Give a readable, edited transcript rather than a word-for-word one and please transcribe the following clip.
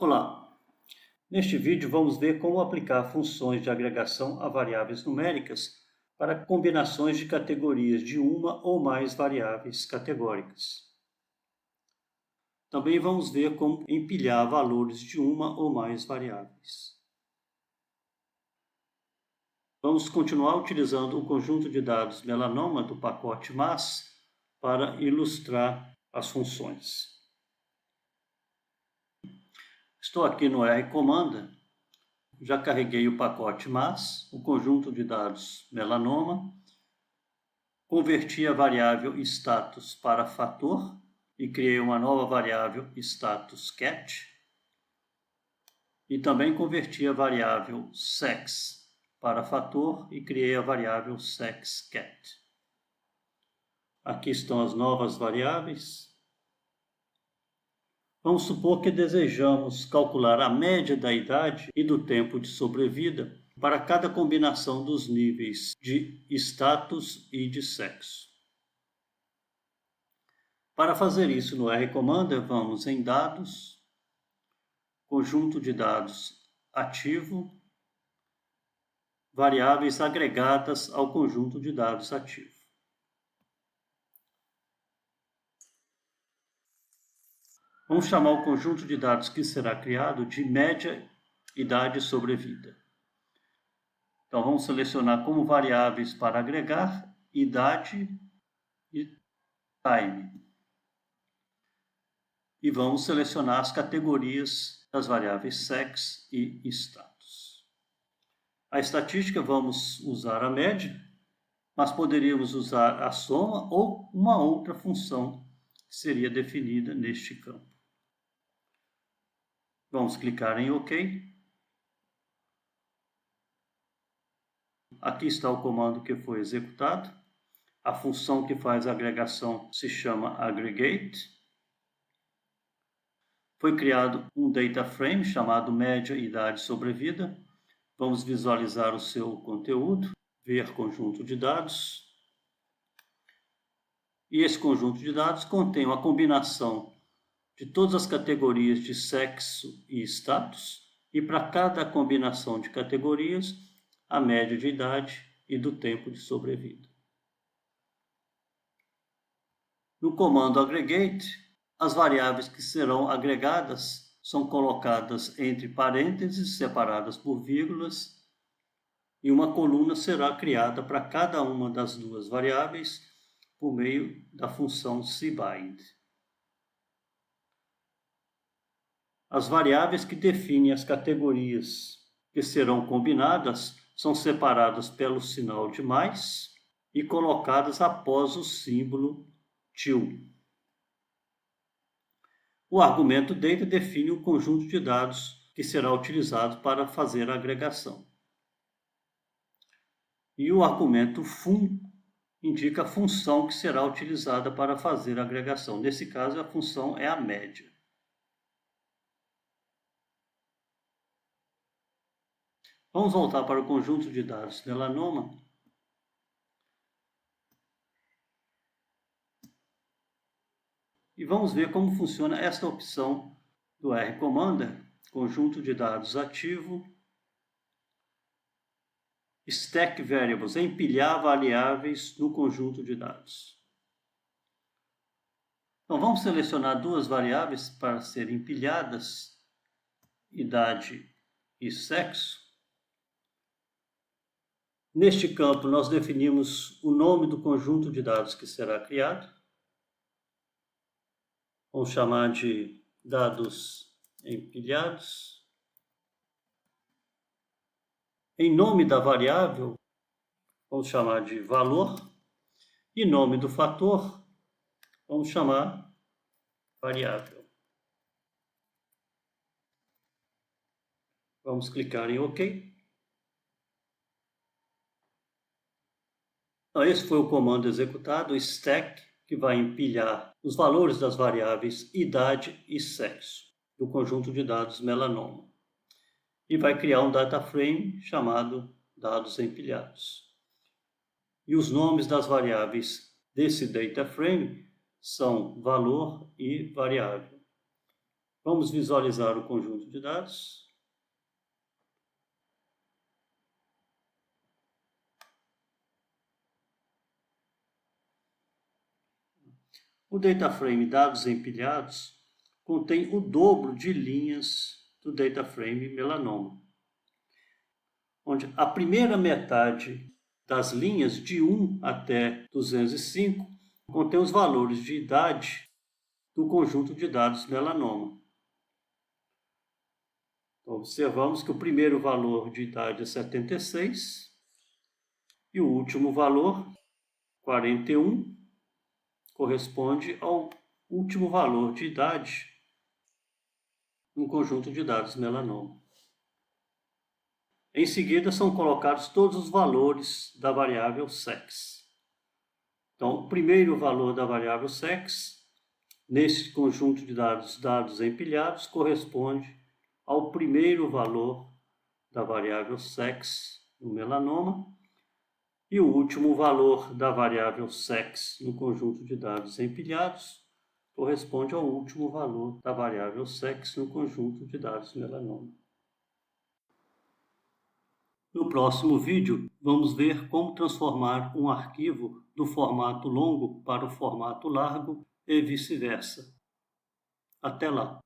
Olá! Neste vídeo vamos ver como aplicar funções de agregação a variáveis numéricas para combinações de categorias de uma ou mais variáveis categóricas. Também vamos ver como empilhar valores de uma ou mais variáveis. Vamos continuar utilizando o conjunto de dados melanoma do pacote MAS para ilustrar as funções. Estou aqui no R-Comanda. Já carreguei o pacote MAS, o conjunto de dados melanoma, converti a variável status para fator e criei uma nova variável status cat, e também converti a variável sex para fator e criei a variável sex cat. Aqui estão as novas variáveis. Vamos supor que desejamos calcular a média da idade e do tempo de sobrevida para cada combinação dos níveis de status e de sexo. Para fazer isso no R-Commander, vamos em Dados, Conjunto de dados ativo, Variáveis agregadas ao conjunto de dados ativo. Vamos chamar o conjunto de dados que será criado de média, idade e sobrevida. Então, vamos selecionar como variáveis para agregar idade e time. E vamos selecionar as categorias das variáveis sex e status. A estatística vamos usar a média, mas poderíamos usar a soma ou uma outra função que seria definida neste campo. Vamos clicar em OK. Aqui está o comando que foi executado. A função que faz a agregação se chama aggregate. Foi criado um data frame chamado média, idade e sobrevida. Vamos visualizar o seu conteúdo, ver conjunto de dados. E esse conjunto de dados contém uma combinação de todas as categorias de sexo e status, e para cada combinação de categorias, a média de idade e do tempo de sobrevida. No comando aggregate, as variáveis que serão agregadas são colocadas entre parênteses, separadas por vírgulas, e uma coluna será criada para cada uma das duas variáveis por meio da função cbind. As variáveis que definem as categorias que serão combinadas são separadas pelo sinal de mais e colocadas após o símbolo til. O argumento data define o conjunto de dados que será utilizado para fazer a agregação. E o argumento fun indica a função que será utilizada para fazer a agregação. Nesse caso, a função é a média. Vamos voltar para o conjunto de dados melanoma. E vamos ver como funciona esta opção do R-Commander, conjunto de dados ativo, stack variables, empilhar variáveis no conjunto de dados. Então, vamos selecionar duas variáveis para serem empilhadas, idade e sexo. Neste campo, nós definimos o nome do conjunto de dados que será criado. Vamos chamar de dados empilhados. Em nome da variável, vamos chamar de valor. E nome do fator, vamos chamar variável. Vamos clicar em OK. Então, esse foi o comando executado, stack, que vai empilhar os valores das variáveis idade e sexo do conjunto de dados melanoma. E vai criar um data frame chamado dados empilhados. E os nomes das variáveis desse data frame são valor e variável. Vamos visualizar o conjunto de dados. O DataFrame Dados Empilhados contém o dobro de linhas do DataFrame Melanoma, onde a primeira metade das linhas de 1 até 205 contém os valores de idade do conjunto de dados melanoma. Então, observamos que o primeiro valor de idade é 76 e o último valor, 41, corresponde ao último valor de idade no conjunto de dados melanoma. Em seguida, são colocados todos os valores da variável sex. Então, o primeiro valor da variável sex, nesse conjunto de dados empilhados, corresponde ao primeiro valor da variável sex no melanoma, e o último valor da variável sex no conjunto de dados empilhados corresponde ao último valor da variável sex no conjunto de dados melanoma. No próximo vídeo, vamos ver como transformar um arquivo do formato longo para o formato largo e vice-versa. Até lá!